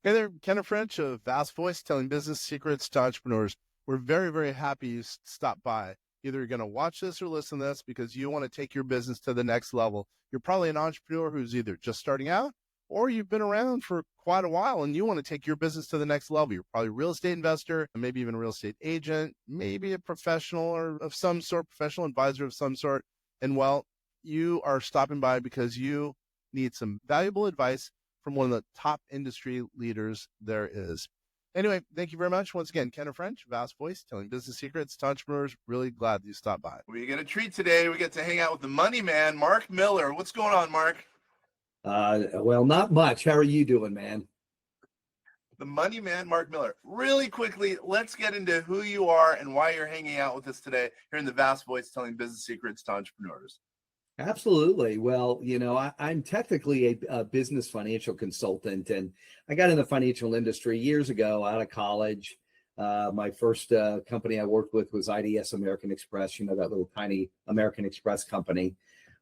Hey there, Kenneth French of Vast Voice, telling business secrets to entrepreneurs. We're very, very happy you stopped by. Either you're going to watch this or listen to this because you want to take your business to the next level. You're probably an entrepreneur who's either just starting out or you've been around for quite a while and you want to take your business to the next level. You're probably a real estate investor, maybe even a real estate agent, maybe a professional or of some sort, professional advisor of some sort. And well, you are stopping by because you need some valuable advice from one of the top industry leaders there is. Anyway, thank you very much. Once again, Kenneth French, Vast Voice, telling business secrets to entrepreneurs. Really glad you stopped by. We get a treat today. We get to hang out with the money man, Mark Miller. What's going on, Mark? Well, not much. How are you doing, man? The money man, Mark Miller. Really quickly, let's get into who you are and why you're hanging out with us today here in the Vast Voice, telling business secrets to entrepreneurs. Absolutely. Well, I'm technically a business financial consultant, and I got in the financial industry years ago out of college. My first company I worked with was IDS American Express, that little tiny American Express company.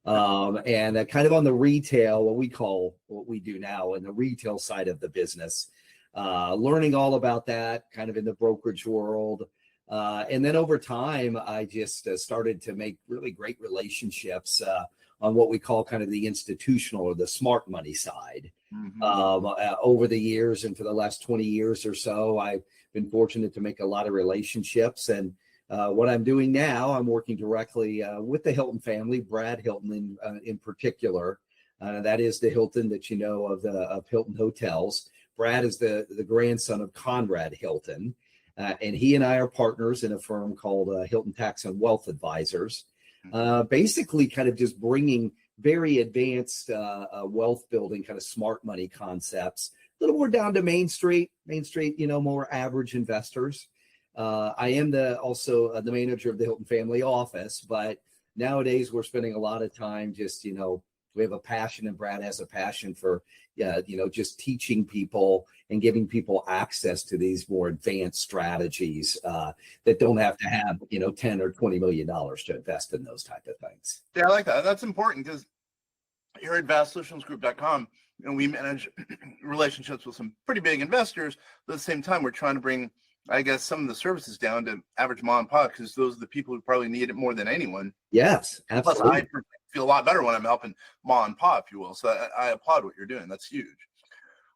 And kind of on the retail, what we do now in the retail side of the business, learning all about that kind of in the brokerage world. And then over time, I just started to make really great relationships on what we call kind of the institutional or the smart money side. Over the years, and for the last 20 years or so, I've been fortunate to make a lot of relationships. And what I'm doing now, I'm working directly with the Hilton family, Brad Hilton in particular. That is the Hilton that of Hilton Hotels. Brad is the grandson of Conrad Hilton. And he and I are partners in a firm called Hilton Tax and Wealth Advisors, basically kind of just bringing very advanced wealth building, kind of smart money concepts, a little more down to Main Street, more average investors. I am also the manager of the Hilton family office, but nowadays we're spending a lot of time just, we have a passion, and Brad has a passion for, just teaching people and giving people access to these more advanced strategies that don't have to have, $10 or $20 million to invest in those type of things. Yeah, I like that. That's important because here at vastsolutionsgroup.com, we manage relationships with some pretty big investors. But at the same time, we're trying to bring, I guess, some of the services down to average mom and pop, because those are the people who probably need it more than anyone. Yes, absolutely. Plus, I feel a lot better when I'm helping mom and pop, if you will. So I applaud what you're doing. That's huge.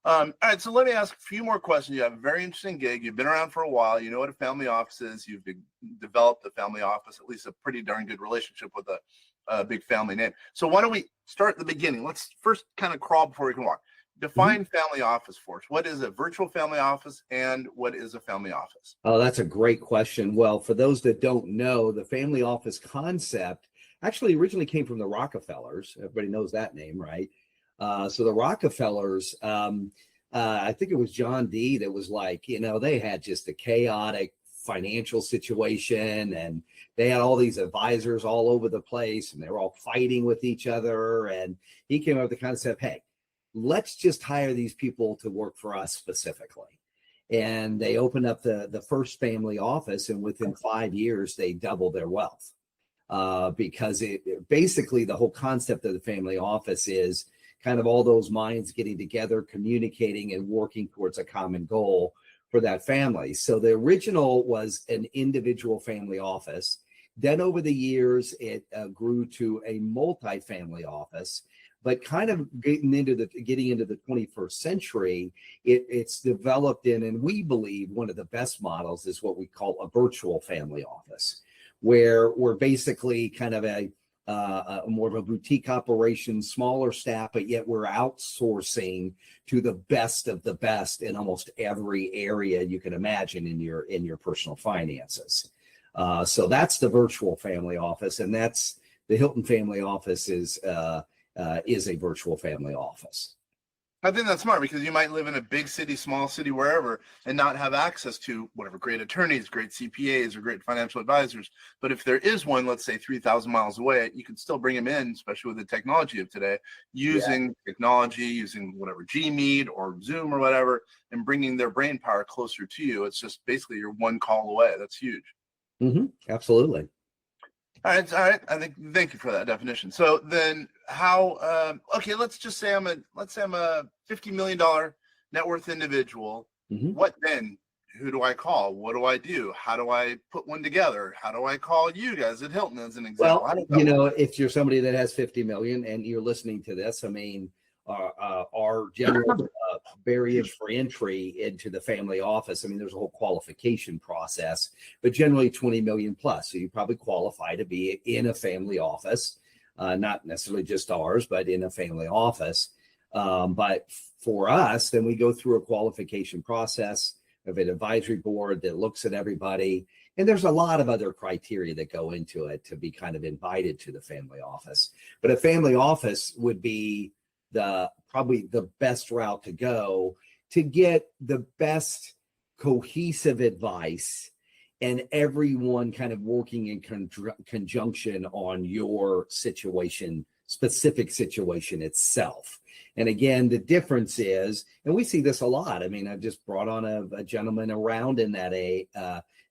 All right, so let me ask a few more questions. You have a very interesting gig. You've been around for a while. You know what a family office is. You've developed a family office, at least a pretty darn good relationship with a big family name. So why don't we start at the beginning? Let's first kind of crawl before we can walk. Define family office for us. What is a virtual family office and what is a family office? Oh, that's a great question. Well, for those that don't know, the family office concept actually originally came from the Rockefellers. Everybody knows that name, right? So the Rockefellers, I think it was John D. that was like, they had just a chaotic financial situation, and they had all these advisors all over the place, and they were all fighting with each other. And he came up with the concept, hey, let's just hire these people to work for us specifically. And they opened up the first family office, and within 5 years, they doubled their wealth. Because basically the whole concept of the family office is kind of all those minds getting together, communicating, and working towards a common goal for that family. So the original was an individual family office. Then over the years, it grew to a multi-family office. But kind of getting into the 21st century, it's developed in, and we believe one of the best models is what we call a virtual family office, where we're basically kind of a more of a boutique operation, smaller staff, but yet we're outsourcing to the best of the best in almost every area you can imagine in your personal finances. So that's the virtual family office, and that's the Hilton family office is a virtual family office. I think that's smart, because you might live in a big city, small city, wherever, and not have access to whatever great attorneys, great CPAs, or great financial advisors. But if there is one, let's say 3,000 miles away, you can still bring them in, especially with the technology of today, using technology, using whatever Gmeet or Zoom or whatever, and bringing their brain power closer to you. It's just basically you're one call away. That's huge. Absolutely. All right. Thank you for that definition. So then how, okay, let's say I'm a $50 million net worth individual. Mhm. What then? Who do I call? What do I do? How do I put one together? How do I call you guys at Hilton as an example? Well, How does that work? if you're somebody that has 50 million and you're listening to this, I mean, our general barriers for entry into the family office, I mean, there's a whole qualification process, but generally 20 million plus. So you probably qualify to be in a family office, not necessarily just ours, but in a family office. But for us, then we go through a qualification process of an advisory board that looks at everybody. And there's a lot of other criteria that go into it to be kind of invited to the family office. But a family office would be probably the best route to go to get the best cohesive advice and everyone kind of working in conjunction on your specific situation itself. And again, the difference is, and we see this a lot. I mean, I've just brought on a gentleman around in that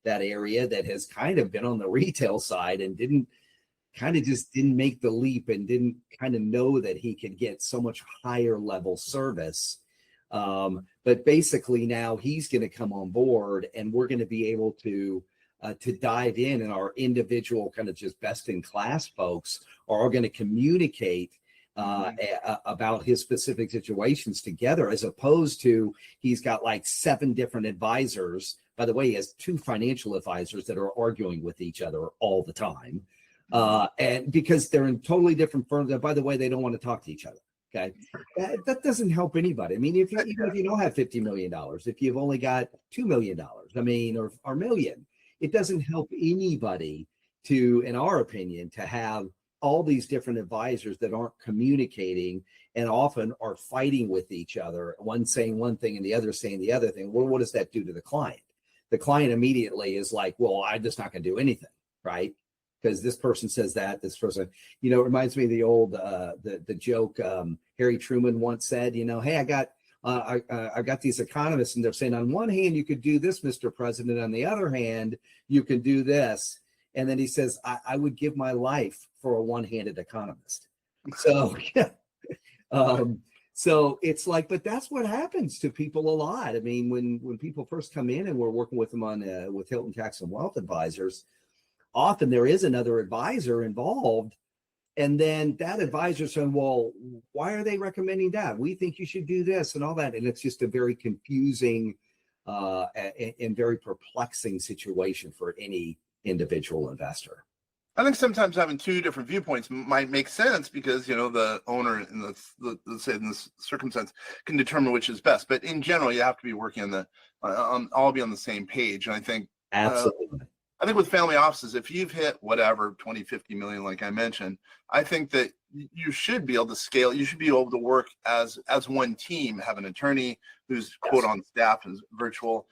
area that has kind of been on the retail side and didn't make the leap and didn't kind of know that he could get so much higher level service. But basically now he's going to come on board and we're going to be able to dive in, and our individual kind of just best in class folks are going to communicate about his specific situations together, as opposed to he's got like 7 different advisors. By the way, he has 2 financial advisors that are arguing with each other all the time. And because they're in totally different firms, and by the way, they don't want to talk to each other. Okay. That doesn't help anybody. I mean, even if you don't have $50 million, if you've only got $2 million, I mean, or $1 million, it doesn't help anybody to, in our opinion, to have all these different advisors that aren't communicating and often are fighting with each other, one saying one thing and the other saying the other thing. Well, what does that do to the client? The client immediately is like, well, I'm just not going to do anything, right? Because this person says that, this person, it reminds me of the old, the joke Harry Truman once said, hey, I got these economists and they're saying on one hand, you could do this, Mr. President. On the other hand, you can do this. And then he says, I would give my life for a one-handed economist. So, so it's like, but that's what happens to people a lot. I mean, when people first come in and we're working with them with Hilton Tax and Wealth Advisors, often there is another advisor involved. And then that advisor saying, well, why are they recommending that? We think you should do this and all that. And it's just a very confusing and very perplexing situation for any individual investor. I think sometimes having 2 different viewpoints might make sense because, the owner in let's say in this circumstance can determine which is best. But in general, you have to be working all be on the same page. And I think Absolutely. I think with family offices, if you've hit whatever 20, 50 million, like I mentioned, I think that you should be able to scale. You should be able to work as one team, have an attorney who's quote on staff is virtual.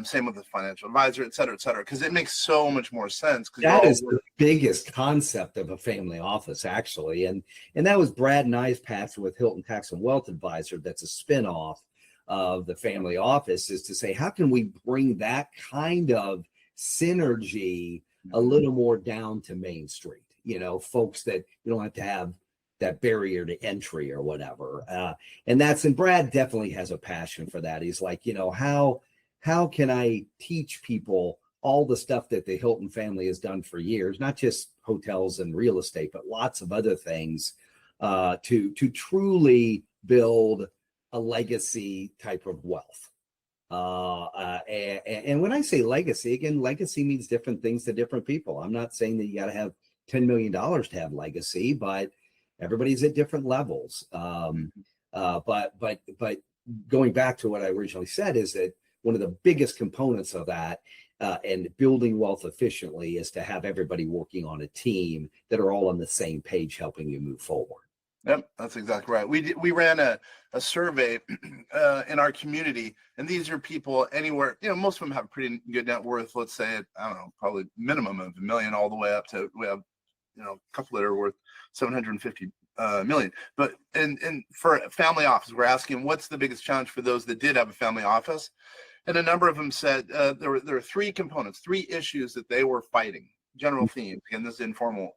Same with the financial advisor, et cetera, because it makes so much more sense. That is the biggest concept of a family office, actually. And that was Brad and I's passion with Hilton Tax and Wealth Advisor. That's a spinoff of the family office, is to say, how can we bring that kind of synergy a little more down to Main Street, folks that you don't have to have that barrier to entry or whatever. And Brad definitely has a passion for that. He's like, how can I teach people all the stuff that the Hilton family has done for years, not just hotels and real estate, but lots of other things, to truly build a legacy type of wealth. And when I say legacy, again, legacy means different things to different people. I'm not saying that you got to have $10 million to have legacy, but everybody's at different levels. But going back to what I originally said is that one of the biggest components of that and building wealth efficiently is to have everybody working on a team that are all on the same page, helping you move forward. Yep, that's exactly right. We ran a survey in our community, and these are people anywhere, most of them have a pretty good net worth. Let's say, I don't know, probably minimum of $1 million all the way up to, we have, a couple that are worth 750 million. But and for a family office, we're asking what's the biggest challenge for those that did have a family office, and a number of them said there were 3 components, 3 issues that they were fighting. General themes. Again, this is informal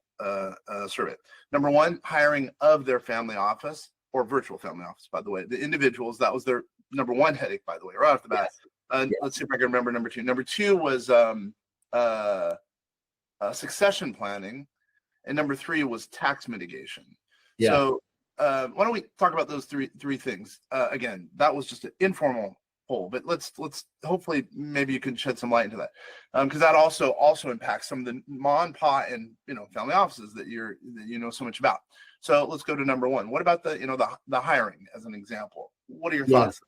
survey. Number 1, hiring of their family office or virtual family office, by the way. The individuals, that was their number one headache, by the way, right off the bat. Yes. Let's see if I can remember number two. Number two was succession planning, and number three was tax mitigation. Yeah. So why don't we talk about those three things? Again, that was just an informal poll, but let's hopefully maybe you can shed some light into that, because that also impacts some of the mom, pa, and family offices that you know so much about. So let's go to number one. What about the hiring as an example? What are your thoughts?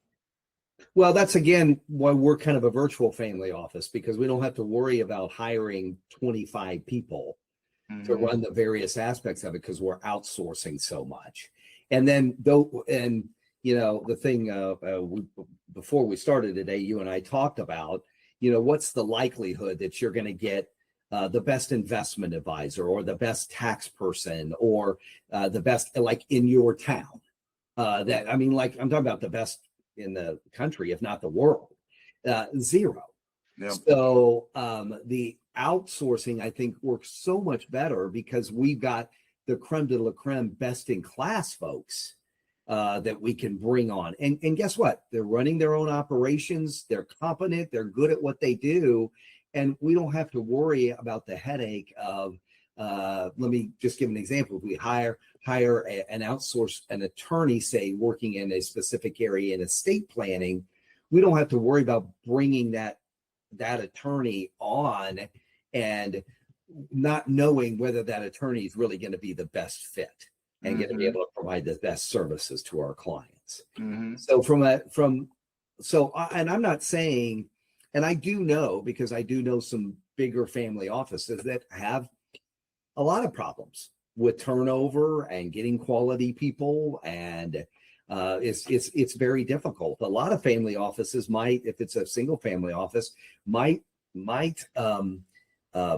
Well, that's again why we're kind of a virtual family office, because we don't have to worry about hiring 25 people to run the various aspects of it, because we're outsourcing so much. And then the thing before we started today, you and I talked about, what's the likelihood that you're going to get the best investment advisor or the best tax person or the best, like, in your town. I'm talking about the best in the country, if not the world. Zero. Yeah. So the outsourcing, I think, works so much better because we've got the creme de la creme, best in class folks that we can bring on. And guess what? They're running their own operations. They're competent. They're good at what they do. And we don't have to worry about the headache of, let me just give an example. If we hire an attorney, say, working in a specific area in estate planning, we don't have to worry about bringing that attorney on and not knowing whether that attorney is really going to be the best fit and going to be able to provide the best services to our clients. So and I'm not saying, and I do know, because I do know some bigger family offices that have a lot of problems with turnover and getting quality people, and it's very difficult. A lot of family offices might, if it's a single family office, might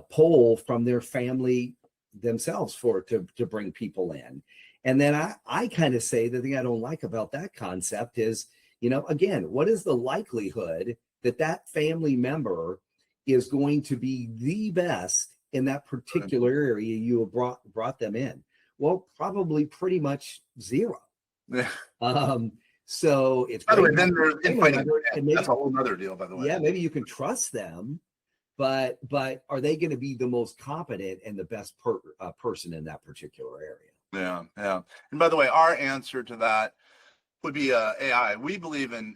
pull from their family themselves to bring people in. And then I kind of say the thing I don't like about that concept is, again, what is the likelihood that family member is going to be the best in that particular area you have brought them in? Well, probably pretty much zero. Yeah. So it's, by the way, then there's infighting. That's a whole other deal, by the way. Yeah, maybe you can trust them, but are they going to be the most competent and the best person in that particular area? Yeah. And by the way, our answer to that would be AI. We believe in,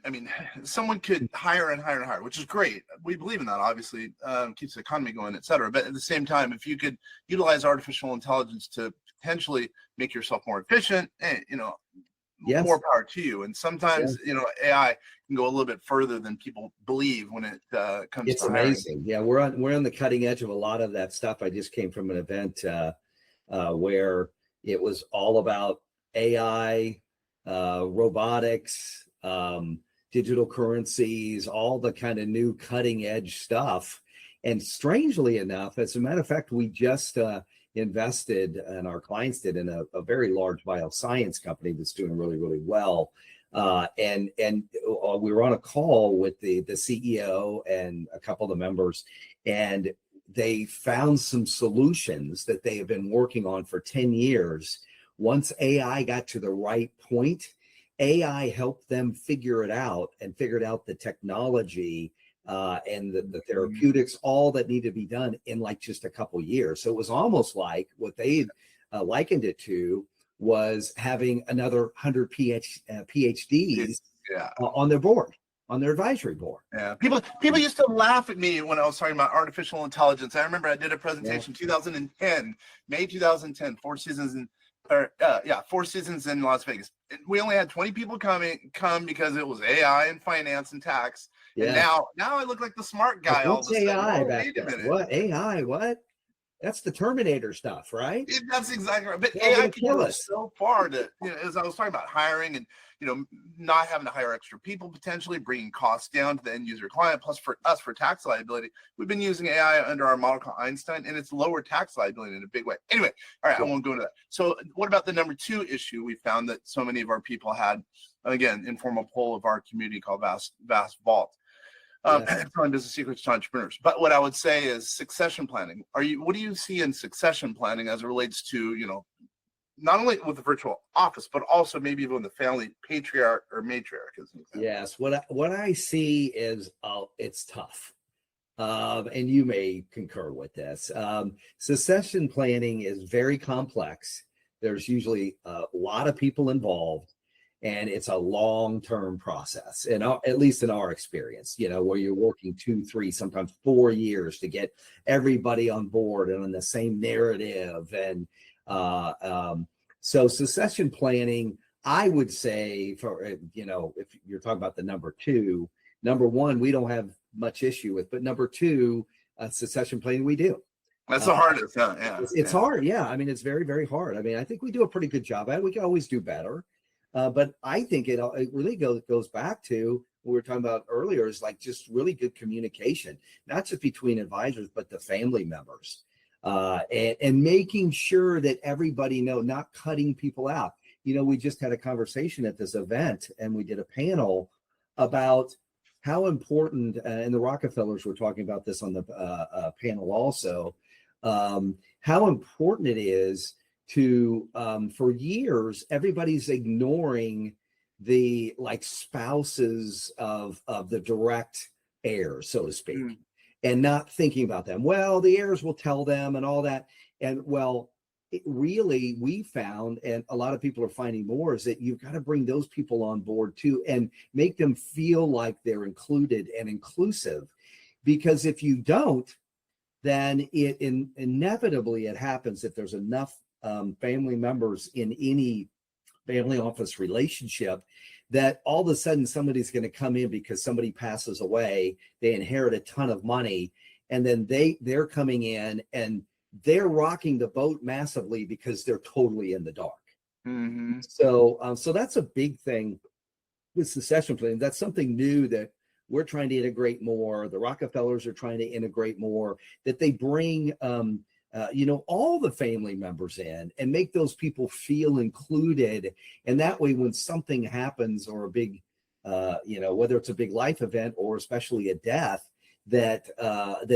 someone could hire and hire and hire, which is great. We believe in that, obviously, keeps the economy going, et cetera. But at the same time, if you could utilize artificial intelligence to potentially make yourself more efficient, yes, more power to you. And sometimes, AI can go a little bit further than people believe when it comes it's to hiring. amazing. Yeah, we're on the cutting edge of a lot of that stuff. I just came from an event where it was all about AI, robotics, digital currencies, all the kind of new cutting edge stuff. And strangely enough, as a matter of fact, we just invested, and our clients did, in a very large bioscience company that's doing really, really well. And we were on a call with the CEO and a couple of the members, and they found some solutions that they have been working on for 10 years. Once AI got to the right point, AI helped them figure it out and figured out the technology and the therapeutics, all that needed to be done in like just a couple years. So it was almost like what they likened it to was having another 100 PhDs on their board, on their advisory board. Yeah, people used to laugh at me when I was talking about artificial intelligence. I remember I did a presentation 2010, May 2010, 4 seasons in 4 seasons in Las Vegas. We only had 20 people come because it was AI and finance and tax. And now I look like the smart guy. What's AI back then? What AI? What? That's the Terminator stuff, right? That's exactly right. But AI can go so far to, as I was talking about hiring and, not having to hire extra people, potentially bringing costs down to the end user client. Plus for us, for tax liability, we've been using AI under our model called Einstein, and it's lowered tax liability in a big way. Anyway, all right, I won't go into that. So what about the number 2 issue we found that so many of our people had? Again, informal poll of our community called Vast Vault. Telling business secrets to entrepreneurs. But what I would say is succession planning. What do you see in succession planning as it relates to, not only with the virtual office, but also maybe even the family patriarch or matriarch. Yes, what I see is it's tough. And you may concur with this. Succession planning is very complex. There's usually a lot of people involved, and it's a long-term process. And at least in our experience, where you're working 2, 3, sometimes 4 years to get everybody on board and on the same narrative. And so succession planning, I would say, for if you're talking about the number 2, number 1, we don't have much issue with, but number 2, succession planning, we do. That's the hardest. Yeah. It's hard. Yeah. I mean, it's very, very hard. I mean, I think we do a pretty good job at it. We can always do better. But I think it really goes back to what we were talking about earlier, is like just really good communication, not just between advisors, but the family members, and making sure that everybody not cutting people out. We just had a conversation at this event, and we did a panel about how important, and the Rockefellers were talking about this on the panel also, how important it is to, for years, everybody's ignoring the spouses of the direct heirs, so to speak, and not thinking about them. Well, the heirs will tell them and all that. And really, we found, and a lot of people are finding more, is that you've got to bring those people on board too and make them feel like they're included and inclusive. Because if you don't, then inevitably it happens, if there's enough family members in any family office relationship, that all of a sudden somebody's going to come in because somebody passes away, they inherit a ton of money, and then they're coming in and they're rocking the boat massively because they're totally in the dark. Mm-hmm. So that's a big thing with succession planning. That's something new that we're trying to integrate more. The Rockefellers are trying to integrate more, that they bring all the family members in and make those people feel included. And that way, when something happens, or a big, whether it's a big life event or especially a death, that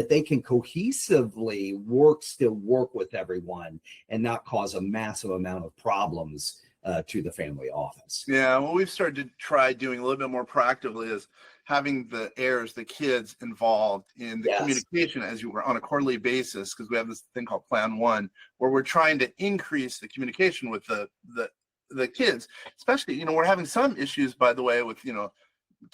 they can cohesively work with everyone and not cause a massive amount of problems to the family office. Yeah, what we've started to try doing a little bit more proactively is having the heirs, the kids, involved in the communication as you were on a quarterly basis, because we have this thing called Plan 1, where we're trying to increase the communication with the kids. Especially, we're having some issues, by the way, with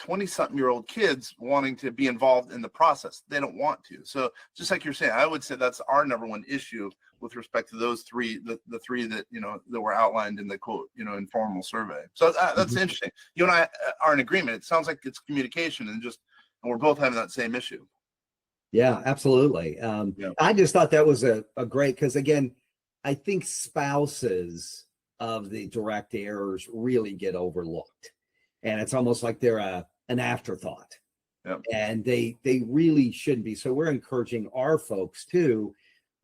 20-something-year-old kids wanting to be involved in the process. They don't want to. So just like you're saying, I would say that's our number one issue with respect to those three, the three that, that were outlined in the quote, informal survey. So that's interesting. You and I are in agreement. It sounds like it's communication and we're both having that same issue. Yeah, absolutely. I just thought that was a great, because again, I think spouses of the direct heirs really get overlooked. And it's almost like they're an afterthought. Yep. And they really shouldn't be. So we're encouraging our folks too.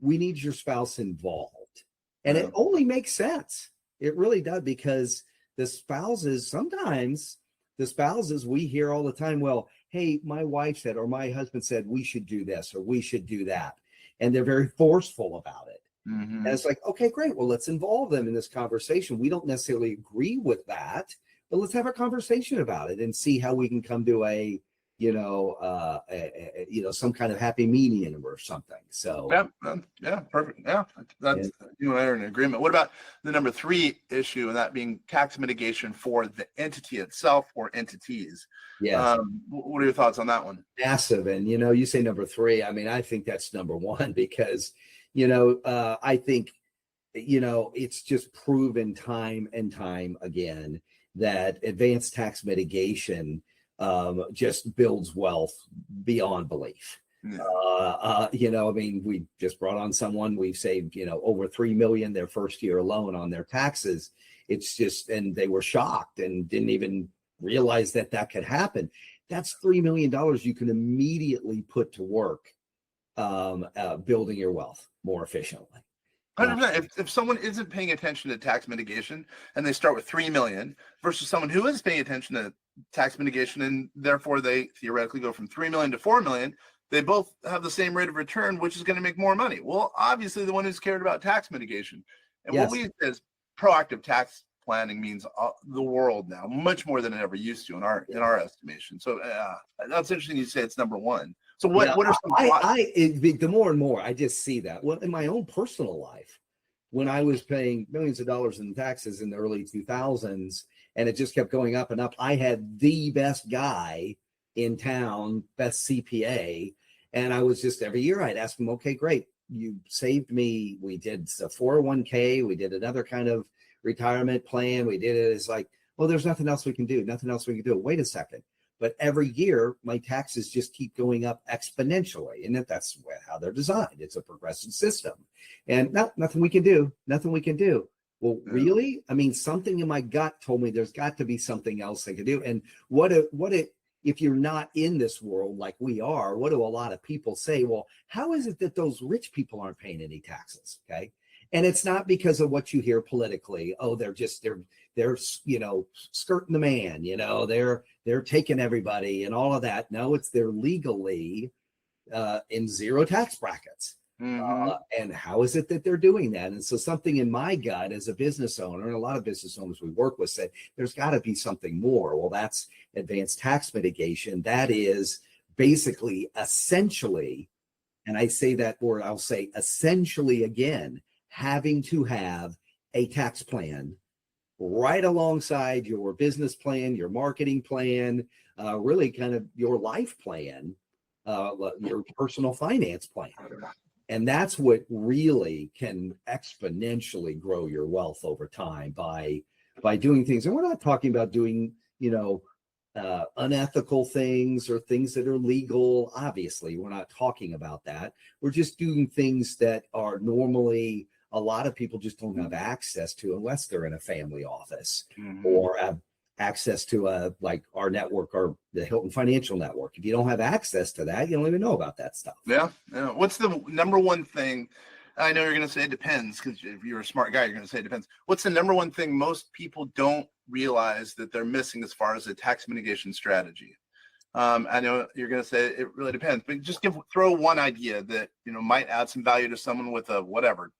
We need your spouse involved. And it only makes sense. It really does, because sometimes the spouses, we hear all the time, well, hey, my wife said, or my husband said, we should do this, or we should do that. And they're very forceful about it. Mm-hmm. And it's like, okay, great. Well, let's involve them in this conversation. We don't necessarily agree with that, but let's have a conversation about it and see how we can come to some kind of happy medium or something. So yeah, perfect. Yeah, that's you and I are in agreement. What about the number 3 issue, and that being tax mitigation for the entity itself or entities? Yeah. What are your thoughts on that one? Massive. And you say number 3. I mean, I think that's number 1, because I think it's just proven time and time again that advanced tax mitigation just builds wealth beyond belief. I mean, we just brought on someone, we've saved, over $3 million their first year alone on their taxes. It's just, and they were shocked and didn't even realize that could happen. That's $3 million you can immediately put to work building your wealth more efficiently. 100%. If someone isn't paying attention to tax mitigation and they start with 3 million versus someone who is paying attention to tax mitigation, and therefore they theoretically go from 3 million to 4 million, they both have the same rate of return, which is going to make more money. Well, obviously the one who's cared about tax mitigation. And what we say is proactive tax planning means the world now, much more than it ever used to in our estimation. So that's interesting. You say it's number one. So what are some? The more and more I just see that. Well, in my own personal life, when I was paying millions of dollars in taxes in the early 2000s, and it just kept going up and up, I had the best guy in town, best CPA, and I was just every year I'd ask him, okay, great, you saved me. We did a 401k, we did another kind of retirement plan. We did it. It's like, well, there's nothing else we can do. Nothing else we can do. Wait a second. But every year, my taxes just keep going up exponentially. And that's how they're designed. It's a progressive system. And nothing we can do. Nothing we can do. Well, really? I mean, something in my gut told me there's got to be something else I could do. And if you're not in this world like we are, what do a lot of people say? Well, how is it that those rich people aren't paying any taxes? Okay. And it's not because of what you hear politically. Oh, they're skirting the man, they're taking everybody and all of that. No, it's they're legally in zero tax brackets. Mm-hmm. And how is it that they're doing that? And so something in my gut as a business owner, and a lot of business owners we work with said, there's got to be something more. Well, that's advanced tax mitigation. That is basically essentially, and I say that word, I'll say essentially again, having to have a tax plan right alongside your business plan, your marketing plan, really kind of your life plan, your personal finance plan. And that's what really can exponentially grow your wealth over time by doing things. And we're not talking about doing, unethical things or things that are legal. Obviously, we're not talking about that. We're just doing things that are normally a lot of people just don't have access to unless they're in a family office or have access to like our network or the Hilton Financial Network. If you don't have access to that, you don't even know about that stuff. Yeah. What's the number one thing? I know you're going to say it depends, because if you're a smart guy, you're going to say it depends. What's the number one thing most people don't realize that they're missing as far as a tax mitigation strategy? I know you're going to say it really depends, but just throw one idea that might add some value to someone with a whatever.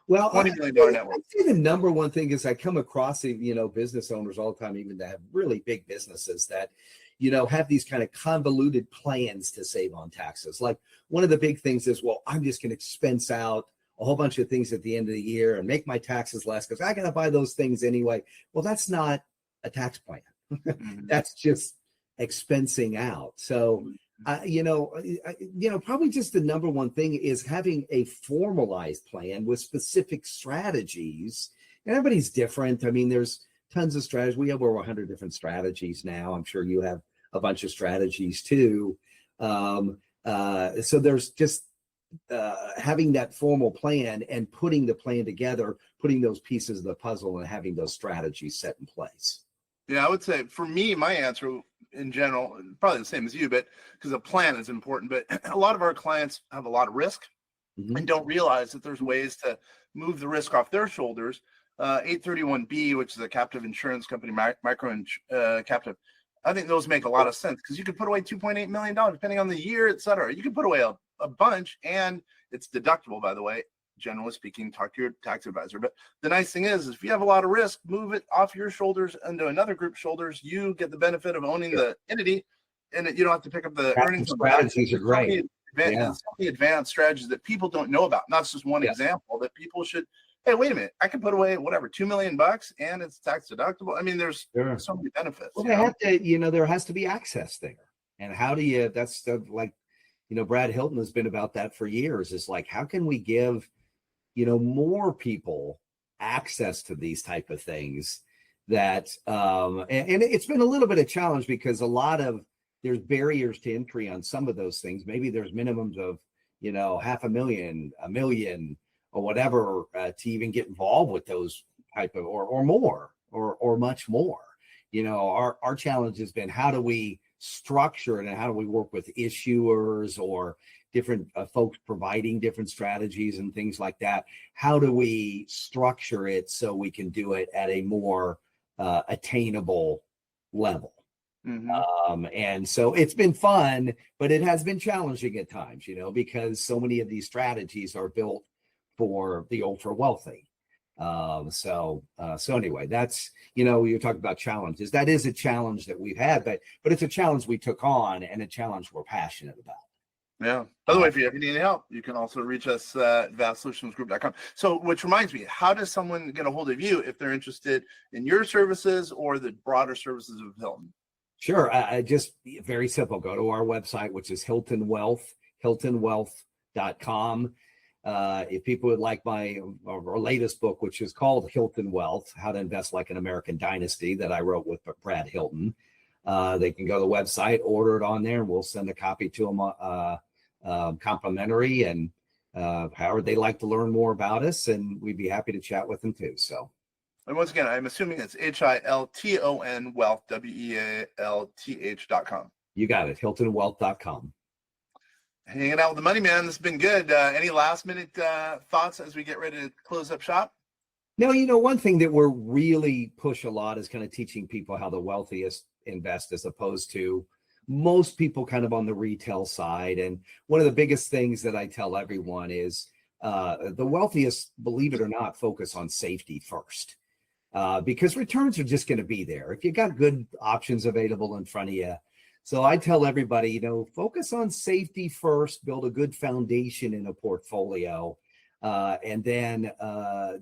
Well, $20 million network. I'd say the number one thing is I come across, business owners all the time, even that have really big businesses that, have these kind of convoluted plans to save on taxes. Like one of the big things is, well, I'm just going to expense out a whole bunch of things at the end of the year and make my taxes less because I got to buy those things anyway. Well, that's not a tax plan. That's just expensing out. So, probably just the number one thing is having a formalized plan with specific strategies. And everybody's different. I mean, there's tons of strategies. We have over 100 different strategies now. I'm sure you have a bunch of strategies too. So there's just having that formal plan and putting the plan together, putting those pieces of the puzzle and having those strategies set in place. Yeah, I would say for me, my answer in general, probably the same as you, but because a plan is important, but a lot of our clients have a lot of risk and don't realize that there's ways to move the risk off their shoulders. 831B, which is a captive insurance company, captive. I think those make a lot of sense because you could put away $2.8 million depending on the year, et cetera. You could put away a bunch, and it's deductible, by the way. Generally speaking, talk to your tax advisor. But the nice thing is if you have a lot of risk, move it off your shoulders into another group's shoulders. You get the benefit of owning the entity, and you don't have to pick up the earnings. Strategies are great. So many advanced strategies that people don't know about. And that's just one example that people should. Hey, wait a minute! I can put away whatever $2 million, and it's tax deductible. I mean, there's so many benefits. Well, they have to, there has to be access there. And how do you? That's like, Brad Hilton has been about that for years. It's like, how can we give more people access to these type of things that, and it's been a little bit of challenge because there's barriers to entry on some of those things. Maybe there's minimums of, $500,000, $1 million or whatever, to even get involved with those type of, or more, or much more. Our challenge has been, how do we structure it and how do we work with issuers or different folks providing different strategies and things like that? How do we structure it so we can do it at a more attainable level? And so it's been fun, but it has been challenging at times, because so many of these strategies are built for the ultra wealthy. So anyway, that's, you're talking about challenges. That is a challenge that we've had, but it's a challenge we took on and a challenge we're passionate about. Yeah. By the way, if you ever need any help, you can also reach us at vastsolutionsgroup.com. So, which reminds me, how does someone get a hold of you if they're interested in your services or the broader services of Hilton? Sure. Just very simple. Go to our website, which is hiltonwealth.com. If people would like our latest book, which is called Hilton Wealth, How to Invest Like an American Dynasty, that I wrote with Brad Hilton, they can go to the website, order it on there, and we'll send a copy to them complimentary, and however they like to learn more about us, and we'd be happy to chat with them too. So, and once again, I'm assuming it's HILTON Wealth, WEALTH.com. You got it, hiltonwealth.com. Hanging out with the money man. This has been good. Any last minute thoughts as we get ready to close up shop? No, one thing that we're really push a lot is kind of teaching people how the wealthiest invest, as opposed to most people kind of on the retail side. And one of the biggest things that I tell everyone is the wealthiest, believe it or not, focus on safety first, because returns are just going to be there if you got good options available in front of you. So I tell everybody, focus on safety first, build a good foundation in a portfolio, and then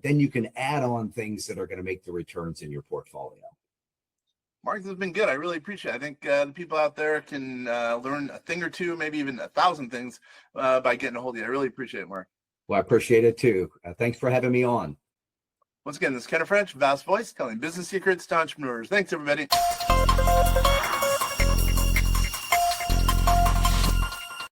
you can add on things that are going to make the returns in your portfolio. Mark, this has been good. I really appreciate it. I think the people out there can learn a thing or two, maybe even 1,000 things by getting a hold of you. I really appreciate it, Mark. Well, I appreciate it too. Thanks for having me on. Once again, this is Ken French, Vast Voice, telling business secrets to entrepreneurs. Thanks, everybody.